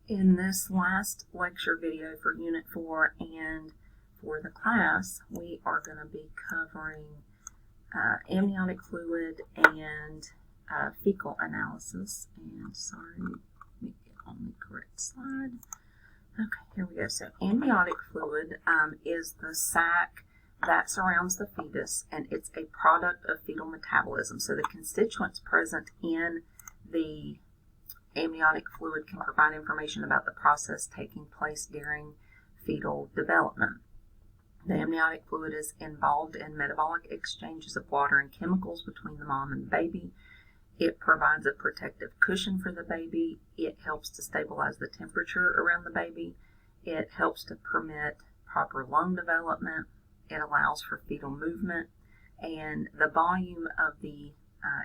In this last lecture video for Unit 4 and for the class, we are going to be covering amniotic fluid and fecal analysis. And sorry, let me get on the correct slide. Okay, here we go. So amniotic fluid is the sac that surrounds the fetus, and it's a product of fetal metabolism. So the constituents present in the amniotic fluid can provide information about the process taking place during fetal development. The amniotic fluid is involved in metabolic exchanges of water and chemicals between the mom and the baby. It provides a protective cushion for the baby. It helps to stabilize the temperature around the baby. It helps to permit proper lung development. It allows for fetal movement, and the volume of the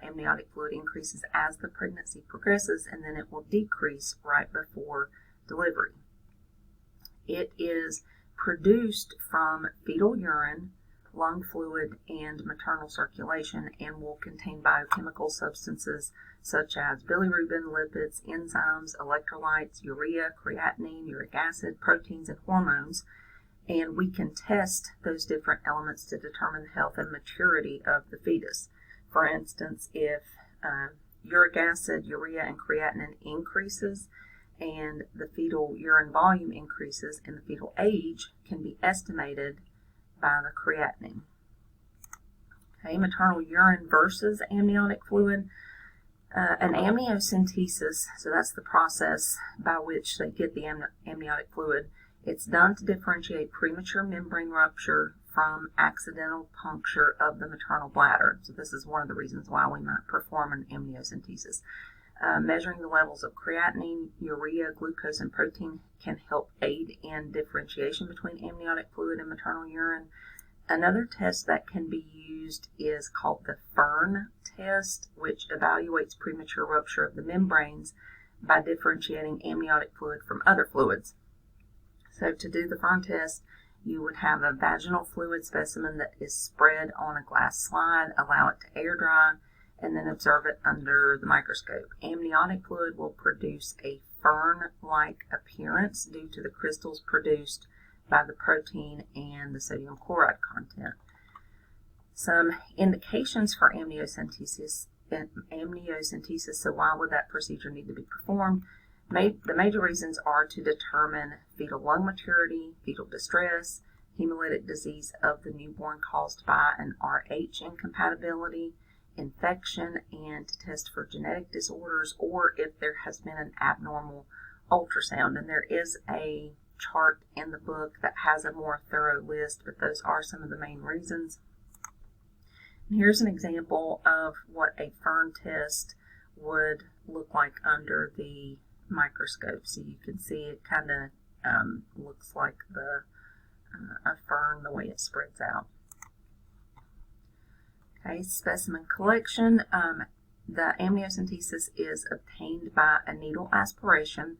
amniotic fluid increases as the pregnancy progresses, and then it will decrease right before delivery. It is produced from fetal urine, lung fluid, and maternal circulation, and will contain biochemical substances such as bilirubin, lipids, enzymes, electrolytes, urea, creatinine, uric acid, proteins, and hormones. And we can test those different elements to determine the health and maturity of the fetus. For instance, if uric acid, urea, and creatinine increases and the fetal urine volume increases, and the fetal age can be estimated by the creatinine. Okay, maternal urine versus amniotic fluid. An amniocentesis, so that's the process by which they get the amniotic fluid. It's done to differentiate premature membrane rupture from accidental puncture of the maternal bladder. So this is one of the reasons why we might perform an amniocentesis. Measuring the levels of creatinine, urea, glucose, and protein can help aid in differentiation between amniotic fluid and maternal urine. Another test that can be used is called the Fern test, which evaluates premature rupture of the membranes by differentiating amniotic fluid from other fluids. So to do the Fern test, you would have a vaginal fluid specimen that is spread on a glass slide, allow it to air dry, and then observe it under the microscope. Amniotic fluid will produce a fern-like appearance due to the crystals produced by the protein and the sodium chloride content. Some indications for amniocentesis, so why would that procedure need to be performed? The major reasons are to determine fetal lung maturity, fetal distress, hemolytic disease of the newborn caused by an Rh incompatibility, infection, and to test for genetic disorders, or if there has been an abnormal ultrasound. And there is a chart in the book that has a more thorough list, but those are some of the main reasons. And here's an example of what a Fern test would look like under the microscope. So you can see it kind of looks like a fern, the way it spreads out. Okay, specimen collection. The amniocentesis is obtained by a needle aspiration,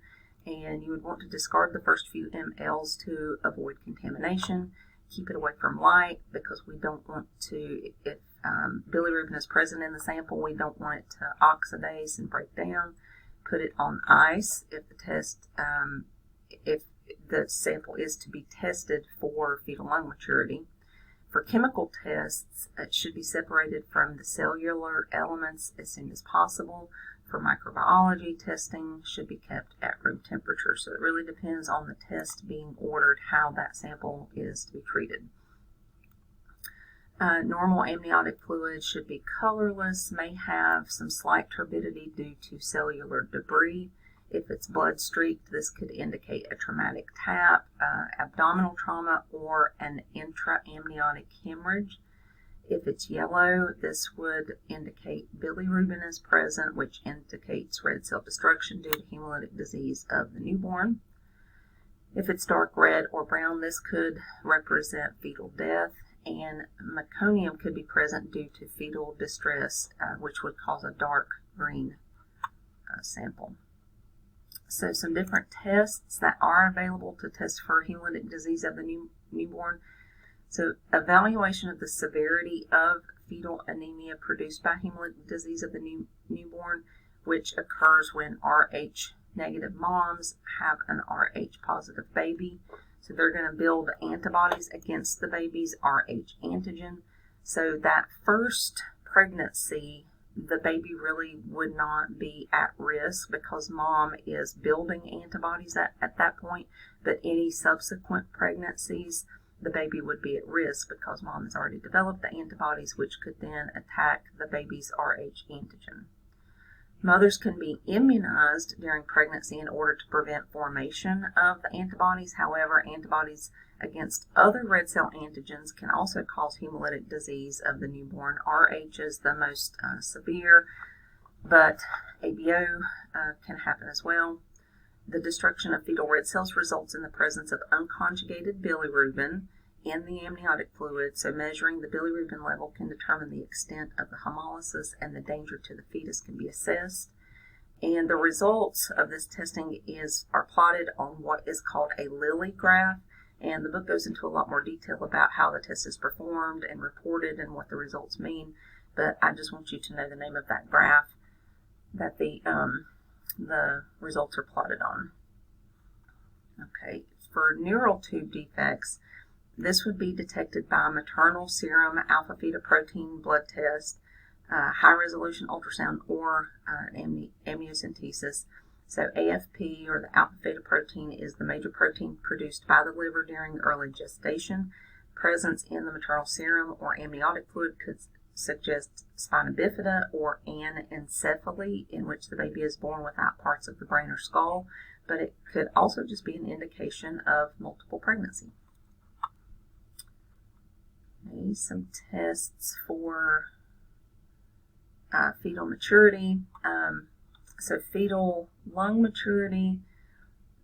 and you would want to discard the first few mLs to avoid contamination. Keep it away from light because we don't want to, if bilirubin is present in the sample, we don't want it to oxidize and break down. Put it on ice if the sample is to be tested for fetal lung maturity. For chemical tests, it should be separated from the cellular elements as soon as possible. For microbiology, testing should be kept at room temperature. So it really depends on the test being ordered how that sample is to be treated. Normal amniotic fluid should be colorless, may have some slight turbidity due to cellular debris. If it's blood streaked, this could indicate a traumatic tap, abdominal trauma, or an intra-amniotic hemorrhage. If it's yellow, this would indicate bilirubin is present, which indicates red cell destruction due to hemolytic disease of the newborn. If it's dark red or brown, this could represent fetal death. And meconium could be present due to fetal distress, which would cause a dark green sample. So some different tests that are available to test for hemolytic disease of the newborn. So evaluation of the severity of fetal anemia produced by hemolytic disease of the newborn, which occurs when Rh negative moms have an Rh positive baby. So they're going to build antibodies against the baby's Rh antigen. So that first pregnancy, the baby really would not be at risk because mom is building antibodies at that point. But any subsequent pregnancies, the baby would be at risk because mom has already developed the antibodies, which could then attack the baby's Rh antigen. Mothers can be immunized during pregnancy in order to prevent formation of the antibodies. However, antibodies against other red cell antigens can also cause hemolytic disease of the newborn. Rh is the most severe, but ABO can happen as well. The destruction of fetal red cells results in the presence of unconjugated bilirubin in the amniotic fluid, so measuring the bilirubin level can determine the extent of the hemolysis, and the danger to the fetus can be assessed. And the results of this testing are plotted on what is called a Lilly graph, and the book goes into a lot more detail about how the test is performed and reported and what the results mean, but I just want you to know the name of that graph that the results are plotted on. Okay, for neural tube defects, this would be detected by maternal serum alpha-fetoprotein blood test, high-resolution ultrasound, or amniocentesis. So AFP, or the alpha-fetoprotein, is the major protein produced by the liver during early gestation. Presence in the maternal serum or amniotic fluid could suggest spina bifida or anencephaly, in which the baby is born without parts of the brain or skull, but it could also just be an indication of multiple pregnancy. Okay, some tests for fetal maturity. So fetal lung maturity,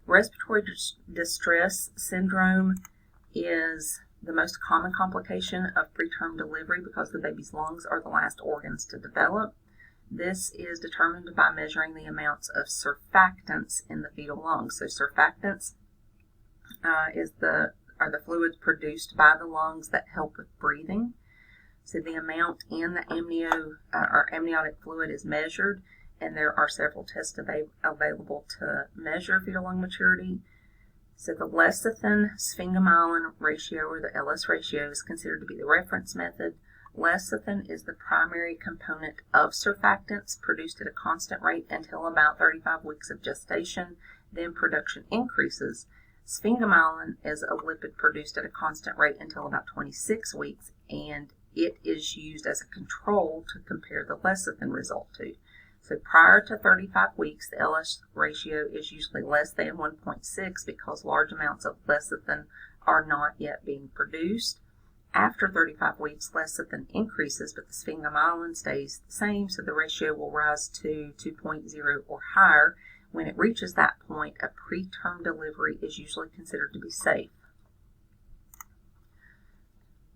respiratory distress syndrome is the most common complication of preterm delivery because the baby's lungs are the last organs to develop. This is determined by measuring the amounts of surfactants in the fetal lungs. So surfactants are the fluids produced by the lungs that help with breathing. So the amount in the amniotic fluid is measured, and there are several tests available to measure fetal lung maturity. So the lecithin-sphingomyelin ratio, or the LS ratio, is considered to be the reference method. Lecithin is the primary component of surfactants produced at a constant rate until about 35 weeks of gestation. Then production increases. Sphingomyelin is a lipid produced at a constant rate until about 26 weeks, and it is used as a control to compare the lecithin result to. So prior to 35 weeks, the LS ratio is usually less than 1.6 because large amounts of lecithin are not yet being produced. After 35 weeks, lecithin increases, but the sphingomyelin stays the same, so the ratio will rise to 2.0 or higher. When it reaches that point, a preterm delivery is usually considered to be safe.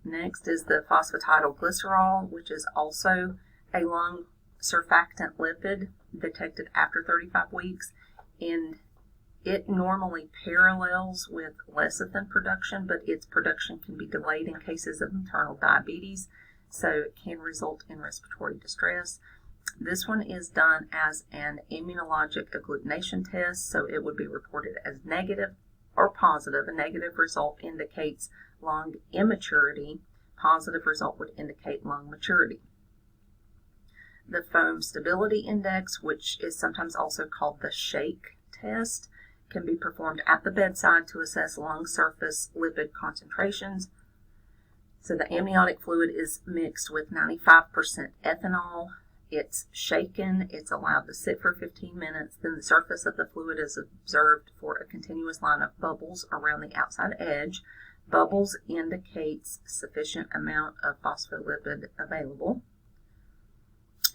Next is the phosphatidylglycerol, which is also a lung surfactant lipid detected after 35 weeks, and it normally parallels with lecithin production, but its production can be delayed in cases of maternal diabetes, so it can result in respiratory distress. This one is done as an immunologic agglutination test, so it would be reported as negative or positive. A negative result indicates lung immaturity. Positive result would indicate lung maturity. The foam stability index, which is sometimes also called the shake test, can be performed at the bedside to assess lung surface lipid concentrations. So the amniotic fluid is mixed with 95% ethanol. It's shaken, it's allowed to sit for 15 minutes, then the surface of the fluid is observed for a continuous line of bubbles around the outside edge. Bubbles indicates sufficient amount of phospholipid available.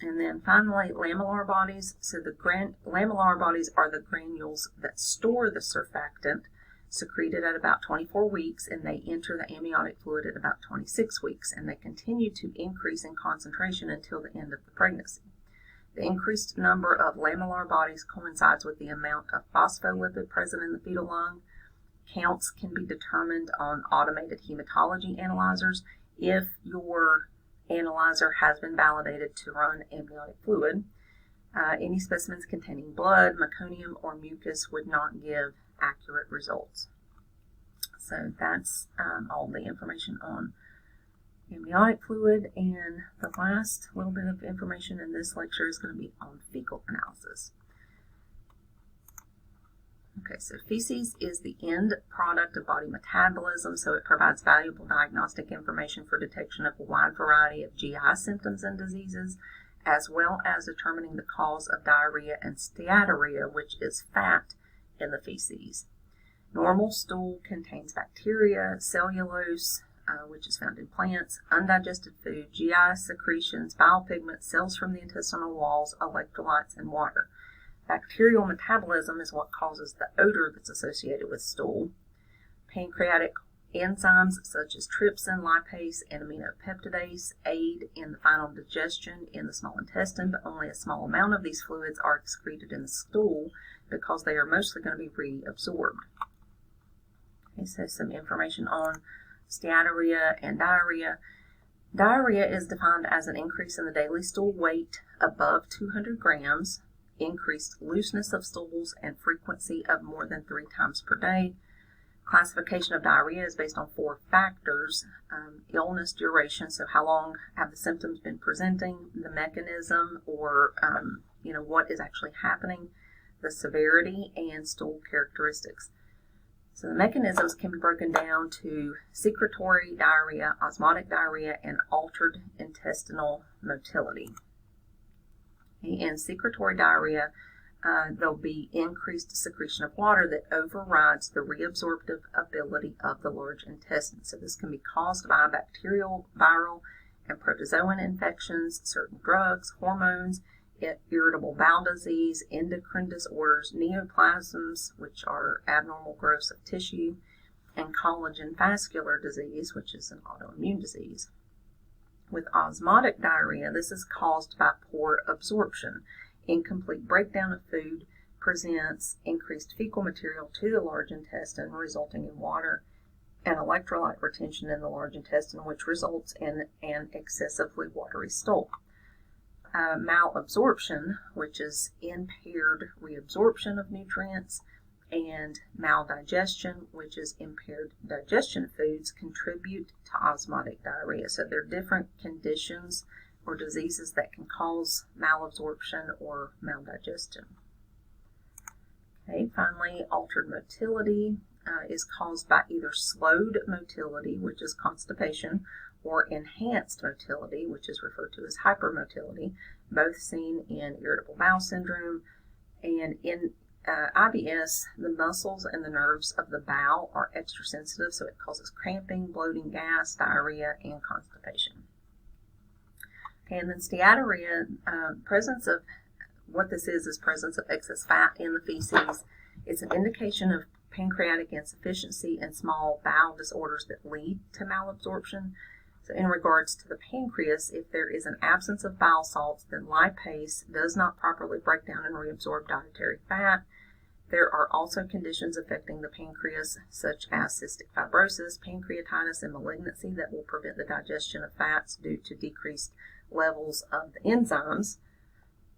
And then finally, lamellar bodies. So the lamellar bodies are the granules that store the surfactant, secreted at about 24 weeks, and they enter the amniotic fluid at about 26 weeks, and they continue to increase in concentration until the end of the pregnancy. The increased number of lamellar bodies coincides with the amount of phospholipid present in the fetal lung. Counts can be determined on automated hematology analyzers if your analyzer has been validated to run amniotic fluid. Any specimens containing blood, meconium, or mucus would not give accurate results. So that's all the information on amniotic fluid, and the last little bit of information in this lecture is going to be on fecal analysis. Okay, so feces is the end product of body metabolism, so it provides valuable diagnostic information for detection of a wide variety of GI symptoms and diseases, as well as determining the cause of diarrhea and steatorrhea, which is fat in the feces. Normal stool contains bacteria, cellulose, which is found in plants, undigested food, GI secretions, bile pigments, cells from the intestinal walls, electrolytes, and water. Bacterial metabolism is what causes the odor that's associated with stool. Pancreatic enzymes such as trypsin, lipase, and aminopeptidase aid in the final digestion in the small intestine, but only a small amount of these fluids are excreted in the stool because they are mostly going to be reabsorbed. Okay, so some information on steatorrhea and diarrhea. Diarrhea is defined as an increase in the daily stool weight above 200 grams, increased looseness of stools, and frequency of more than 3 times per day. Classification of diarrhea is based on 4 factors: illness duration, so how long have the symptoms been presenting, the mechanism, or what is actually happening, the severity, and stool characteristics. So the mechanisms can be broken down to secretory diarrhea, osmotic diarrhea, and altered intestinal motility. In secretory diarrhea, there'll be increased secretion of water that overrides the reabsorptive ability of the large intestine. So this can be caused by bacterial, viral, and protozoan infections, certain drugs, hormones, irritable bowel disease, endocrine disorders, neoplasms, which are abnormal growths of tissue, and collagen vascular disease, which is an autoimmune disease. With osmotic diarrhea, this is caused by poor absorption. Incomplete breakdown of food presents increased fecal material to the large intestine, resulting in water and electrolyte retention in the large intestine, which results in an excessively watery stool. Malabsorption, which is impaired reabsorption of nutrients, and maldigestion, which is impaired digestion of foods, contribute to osmotic diarrhea. So there are different conditions or diseases that can cause malabsorption or maldigestion. Okay, finally, altered motility is caused by either slowed motility, which is constipation, or enhanced motility, which is referred to as hypermotility, both seen in irritable bowel syndrome. And in IBS, the muscles and the nerves of the bowel are extra sensitive, so it causes cramping, bloating, gas, diarrhea, and constipation. Okay, and then steatorrhea, presence of excess fat in the feces. It's an indication of pancreatic insufficiency and small bowel disorders that lead to malabsorption. So in regards to the pancreas, if there is an absence of bile salts, then lipase does not properly break down and reabsorb dietary fat. There are also conditions affecting the pancreas, such as cystic fibrosis, pancreatitis, and malignancy that will prevent the digestion of fats due to decreased levels of the enzymes.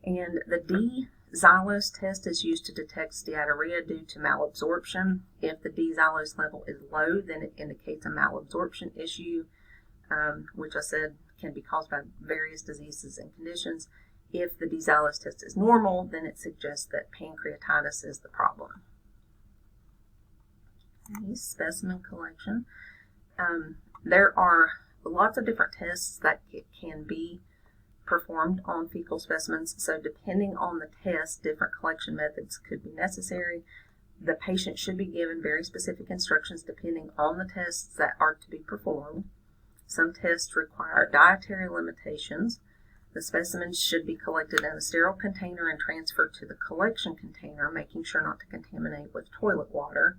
And the D-xylose test is used to detect steatorrhea due to malabsorption. If the D-xylose level is low, then it indicates a malabsorption issue, which I said can be caused by various diseases and conditions. If the D-xylose test is normal, then it suggests that pancreatitis is the problem. Okay, specimen collection. There are lots of different tests that can be performed on fecal specimens, so depending on the test, different collection methods could be necessary. The patient should be given very specific instructions depending on the tests that are to be performed. Some tests require dietary limitations. The specimens should be collected in a sterile container and transferred to the collection container, making sure not to contaminate with toilet water.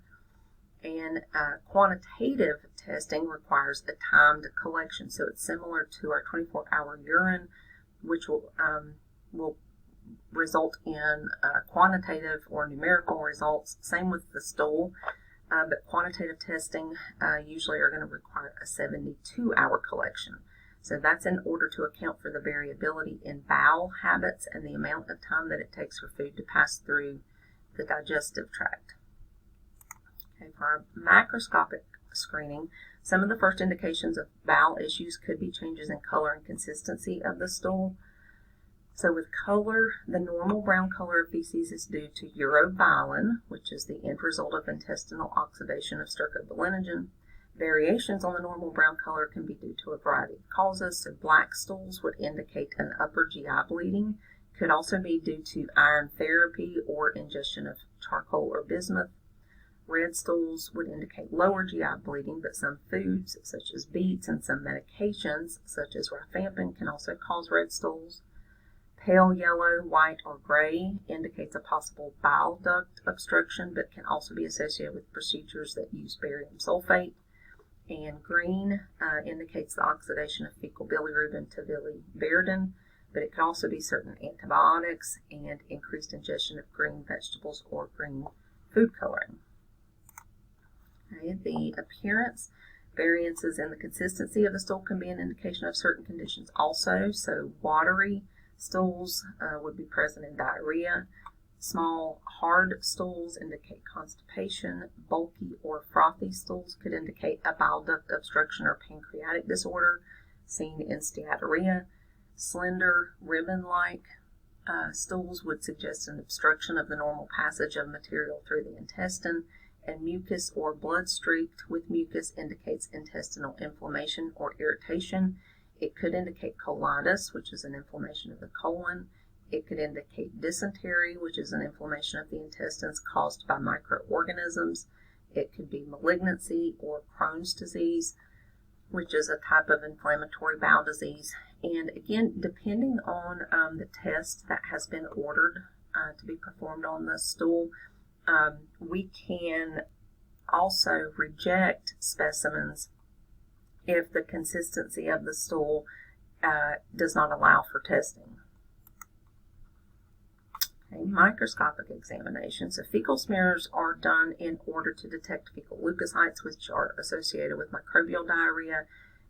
And quantitative testing requires a timed collection, so it's similar to our 24-hour urine, which will result in quantitative or numerical results. Same with the stool, but quantitative testing usually are going to require a 72-hour collection. So that's in order to account for the variability in bowel habits and the amount of time that it takes for food to pass through the digestive tract. Okay, for our macroscopic screening, some of the first indications of bowel issues could be changes in color and consistency of the stool. So with color, the normal brown color of feces is due to urobilin, which is the end result of intestinal oxidation of stercobilinogen. Variations on the normal brown color can be due to a variety of causes. So black stools would indicate an upper GI bleeding. Could also be due to iron therapy or ingestion of charcoal or bismuth. Red stools would indicate lower GI bleeding, but some foods such as beets and some medications such as rifampin can also cause red stools. Pale yellow, white, or gray indicates a possible bile duct obstruction, but can also be associated with procedures that use barium sulfate. And green indicates the oxidation of fecal bilirubin to biliverdin, but it could also be certain antibiotics and increased ingestion of green vegetables or green food coloring. Okay, the appearance, variances in the consistency of the stool can be an indication of certain conditions also. So watery stools would be present in diarrhea. Small, hard stools indicate constipation. Bulky or frothy stools could indicate a bile duct obstruction or pancreatic disorder seen in steatorrhea. Slender, ribbon-like stools would suggest an obstruction of the normal passage of material through the intestine. And mucus or blood streaked with mucus indicates intestinal inflammation or irritation. It could indicate colitis, which is an inflammation of the colon. It could indicate dysentery, which is an inflammation of the intestines caused by microorganisms. It could be malignancy or Crohn's disease, which is a type of inflammatory bowel disease. And again, depending on the test that has been ordered to be performed on the stool, we can also reject specimens if the consistency of the stool does not allow for testing. Okay, microscopic examination. So fecal smears are done in order to detect fecal leukocytes, which are associated with microbial diarrhea,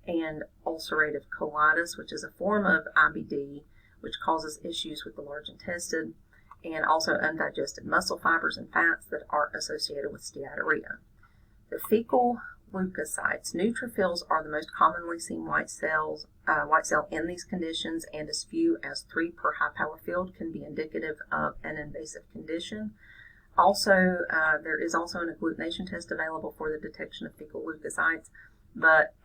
and ulcerative colitis, which is a form of IBD, which causes issues with the large intestine, and also undigested muscle fibers and fats that are associated with steatorrhea. The fecal leukocytes, neutrophils, are the most commonly seen white cell in these conditions, and as few as 3 per high power field can be indicative of an invasive condition. Also, there is also an agglutination test available for the detection of fecal leukocytes, but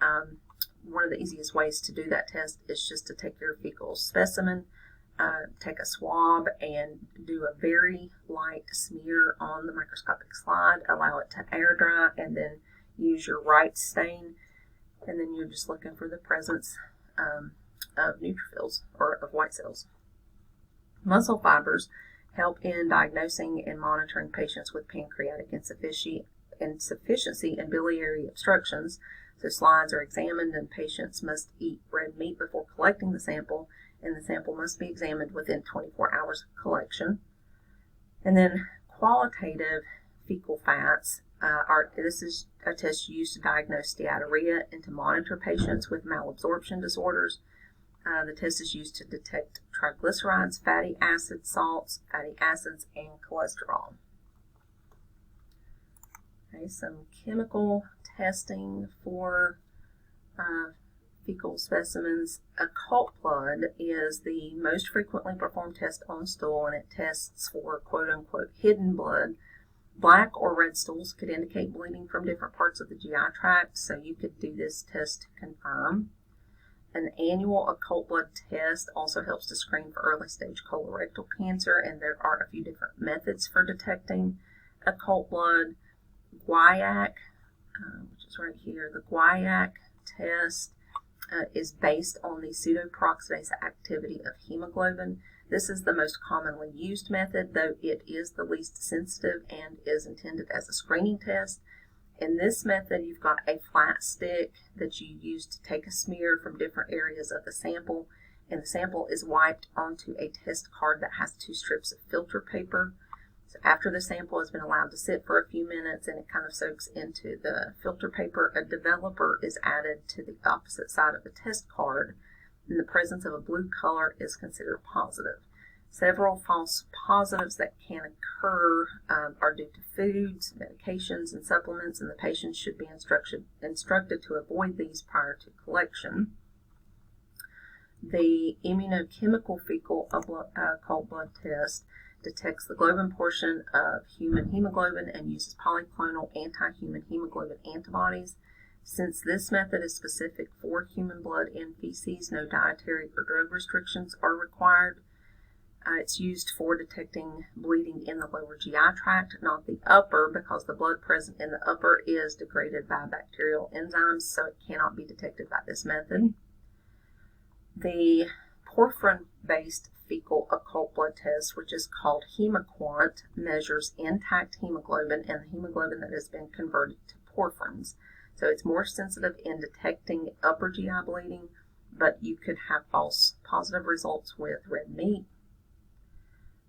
one of the easiest ways to do that test is just to take your fecal specimen, take a swab and do a very light smear on the microscopic slide, allow it to air dry, and then use your right stain, and then you're just looking for the presence of neutrophils or of white cells. Muscle fibers help in diagnosing and monitoring patients with pancreatic insufficiency and biliary obstructions. So slides are examined, and patients must eat red meat before collecting the sample, and the sample must be examined within 24 hours of collection. And then qualitative fecal fats this is a test used to diagnose steatorrhea and to monitor patients with malabsorption disorders. The test is used to detect triglycerides, fatty acids, salts, fatty acids, and cholesterol. Okay, some chemical testing for fecal specimens. Occult blood is the most frequently performed test on stool, and it tests for quote-unquote hidden blood. Black or red stools could indicate bleeding from different parts of the GI tract, so you could do this test to confirm. An annual occult blood test also helps to screen for early stage colorectal cancer, and there are a few different methods for detecting occult blood. Guaiac, which is right here, the Guaiac test is based on the pseudoperoxidase activity of hemoglobin. This is the most commonly used method, though it is the least sensitive and is intended as a screening test. In this method, you've got a flat stick that you use to take a smear from different areas of the sample, and the sample is wiped onto a test card that has 2 strips of filter paper. So after the sample has been allowed to sit for a few minutes and it kind of soaks into the filter paper, a developer is added to the opposite side of the test card, and the presence of a blue color is considered positive. Several false positives that can occur are due to foods, medications, and supplements, and the patient should be instructed to avoid these prior to collection. The immunochemical fecal occult blood test detects the globin portion of human hemoglobin and uses polyclonal anti-human hemoglobin antibodies. Since this method is specific for human blood and feces, no dietary or drug restrictions are required. It's used for detecting bleeding in the lower GI tract, not the upper, because the blood present in the upper is degraded by bacterial enzymes, so it cannot be detected by this method. The porphyrin-based fecal occult blood test, which is called HemoQuant, measures intact hemoglobin and the hemoglobin that has been converted to porphyrins. So it's more sensitive in detecting upper GI bleeding, but you could have false positive results with red meat.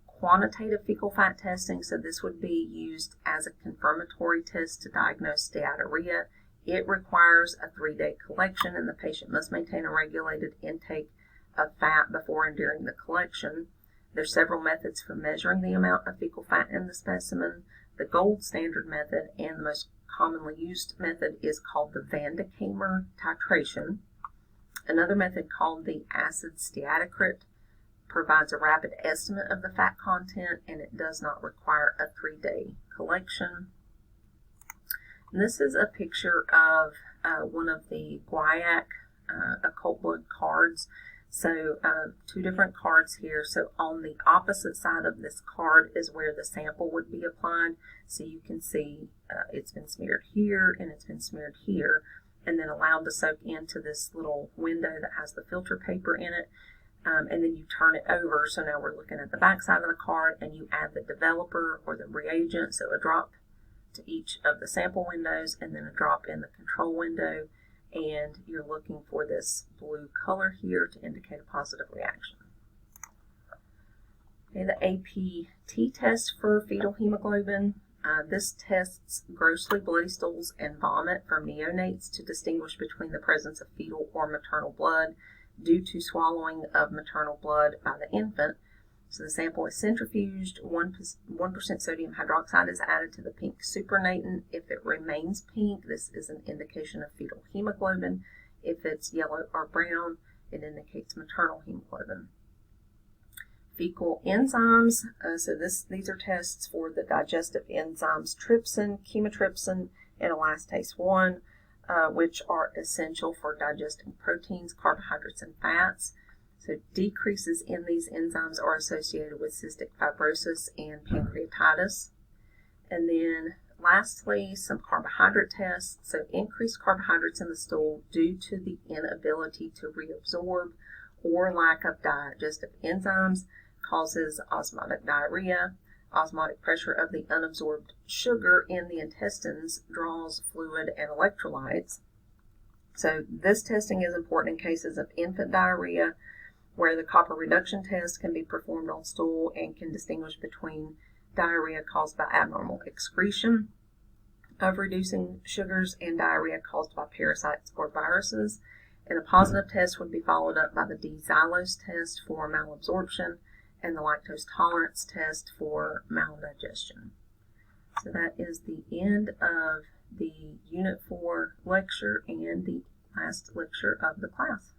Quantitative fecal fat testing, so this would be used as a confirmatory test to diagnose steatorrhea. It requires a 3-day collection, and the patient must maintain a regulated intake of fat before and during the collection. There's several methods for measuring the amount of fecal fat in the specimen. The gold standard method and the most commonly used method is called the Vanderkamer titration. Another method called the acid steatocrit provides a rapid estimate of the fat content, and it does not require a 3-day collection. And this is a picture of one of the guaiac occult blood cards. So 2 different cards here. So on the opposite side of this card is where the sample would be applied. So you can see it's been smeared here and it's been smeared here, and then allowed to soak into this little window that has the filter paper in it. And then you turn it over. So now we're looking at the back side of the card, and you add the developer or the reagent, so a drop to each of the sample windows and then a drop in the control window, and you're looking for this blue color here to indicate a positive reaction. Okay, the APT test for fetal hemoglobin. This tests grossly bloody stools and vomit from neonates to distinguish between the presence of fetal or maternal blood due to swallowing of maternal blood by the infant. So the sample is centrifuged, 1% sodium hydroxide is added to the pink supernatant. If it remains pink, this is an indication of fetal hemoglobin. If it's yellow or brown, it indicates maternal hemoglobin. Fecal enzymes, so these are tests for the digestive enzymes trypsin, chymotrypsin, and elastase 1. Which are essential for digesting proteins, carbohydrates, and fats. So decreases in these enzymes are associated with cystic fibrosis and pancreatitis. And then lastly, some carbohydrate tests. So increased carbohydrates in the stool due to the inability to reabsorb or lack of digestive enzymes causes osmotic diarrhea. Osmotic pressure of the unabsorbed sugar in the intestines draws fluid and electrolytes. So this testing is important in cases of infant diarrhea, where the copper reduction test can be performed on stool and can distinguish between diarrhea caused by abnormal excretion of reducing sugars and diarrhea caused by parasites or viruses. And a positive test would be followed up by the D-xylose test for malabsorption and the lactose tolerance test for maldigestion. So that is the end of the Unit 4 lecture and the last lecture of the class.